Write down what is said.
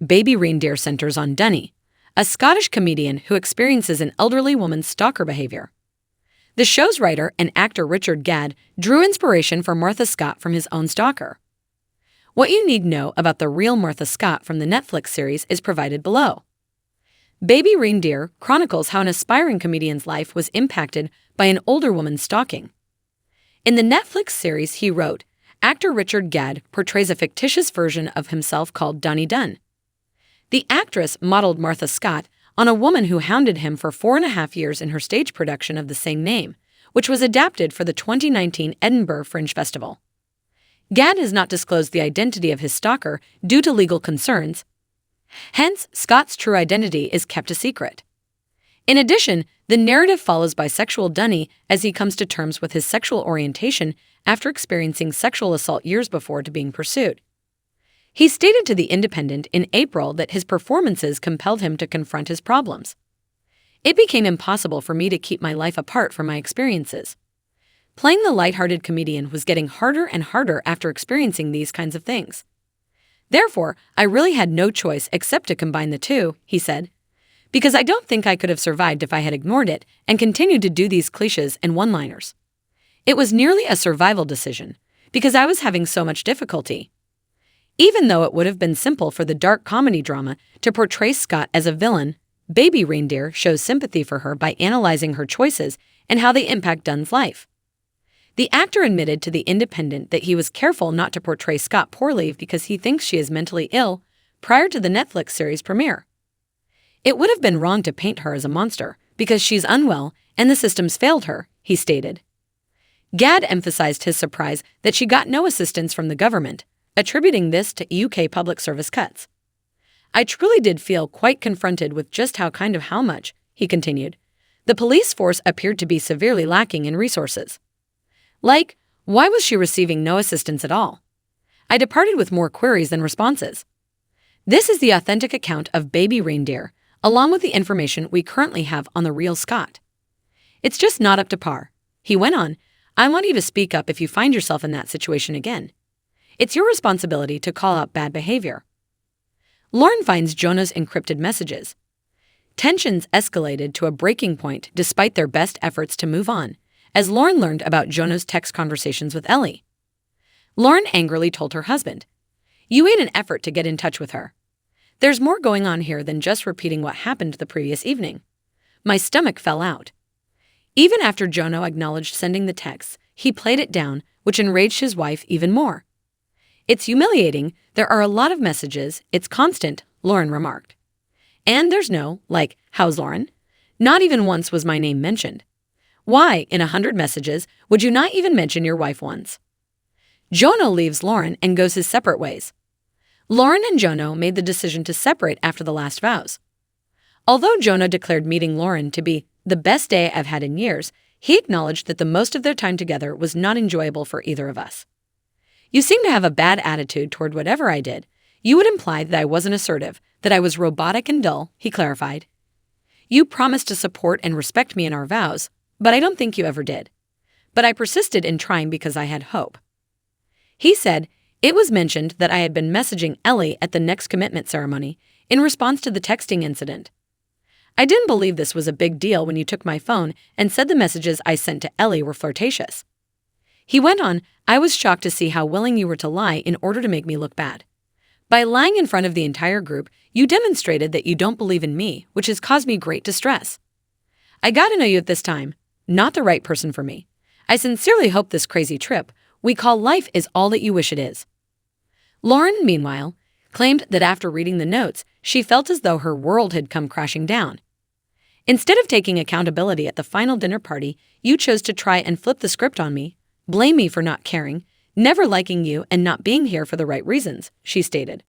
Baby reindeer centers on Dunny, a Scottish comedian who experiences an elderly woman's stalker behavior. The show's writer and actor Richard Gadd drew inspiration for Martha Scott from his own stalker. What you need to know about the real Martha Scott from the Netflix series is provided below. Baby Reindeer chronicles how an aspiring comedian's life was impacted by an older woman's stalking. In the Netflix series he wrote, actor Richard Gadd portrays a fictitious version of himself called Dunny Dunn. The actress modeled Martha Scott on a woman who hounded him for 4.5 years in her stage production of the same name, which was adapted for the 2019 Edinburgh Fringe Festival. Gadd has not disclosed the identity of his stalker due to legal concerns. Hence, Scott's true identity is kept a secret. In addition, the narrative follows bisexual Dunny as he comes to terms with his sexual orientation after experiencing sexual assault years before to being pursued. He stated to The Independent in April that his performances compelled him to confront his problems. It became impossible for me to keep my life apart from my experiences. Playing the lighthearted comedian was getting harder and harder after experiencing these kinds of things. Therefore, I really had no choice except to combine the two, he said, because I don't think I could have survived if I had ignored it and continued to do these cliches and one-liners. It was nearly a survival decision, because I was having so much difficulty. Even though it would have been simple for the dark comedy drama to portray Scott as a villain, Baby Reindeer shows sympathy for her by analyzing her choices and how they impact Dunn's life. The actor admitted to The Independent that he was careful not to portray Scott poorly because he thinks she is mentally ill prior to the Netflix series premiere. It would have been wrong to paint her as a monster because she's unwell and the systems failed her, he stated. Gadd emphasized his surprise that she got no assistance from the government, attributing this to UK public service cuts. I truly did feel quite confronted with just how much, he continued. The police force appeared to be severely lacking in resources. Like, why was she receiving no assistance at all? I departed with more queries than responses. This is the authentic account of Baby Reindeer, along with the information we currently have on the real Scott. It's just not up to par. He went on, I want you to speak up if you find yourself in that situation again. It's your responsibility to call out bad behavior. Lauren finds Jonah's encrypted messages. Tensions escalated to a breaking point despite their best efforts to move on, as Lauren learned about Jonah's text conversations with Ellie. Lauren angrily told her husband, "You made an effort to get in touch with her. There's more going on here than just repeating what happened the previous evening." My stomach fell out. Even after Jonah acknowledged sending the texts, he played it down, which enraged his wife even more. "It's humiliating, there are a lot of messages, it's constant," Lauren remarked. "And there's no, like, how's Lauren? Not even once was my name mentioned. Why, in 100 messages, would you not even mention your wife once?" Jonah leaves Lauren and goes his separate ways. Lauren and Jonah made the decision to separate after the last vows. Although Jonah declared meeting Lauren to be the best day I've had in years, he acknowledged that the most of their time together was not enjoyable for either of us. "You seem to have a bad attitude toward whatever I did. You would imply that I wasn't assertive, that I was robotic and dull," he clarified. "You promised to support and respect me in our vows, but I don't think you ever did. But I persisted in trying because I had hope." He said, "It was mentioned that I had been messaging Ellie at the next commitment ceremony in response to the texting incident. I didn't believe this was a big deal when you took my phone and said the messages I sent to Ellie were flirtatious." He went on, "I was shocked to see how willing you were to lie in order to make me look bad. By lying in front of the entire group, you demonstrated that you don't believe in me, which has caused me great distress. I got to know you at this time. Not the right person for me. I sincerely hope this crazy trip we call life is all that you wish it is." Lauren, meanwhile, claimed that after reading the notes, she felt as though her world had come crashing down. "Instead of taking accountability at the final dinner party, you chose to try and flip the script on me, blame me for not caring, never liking you, and not being here for the right reasons," she stated.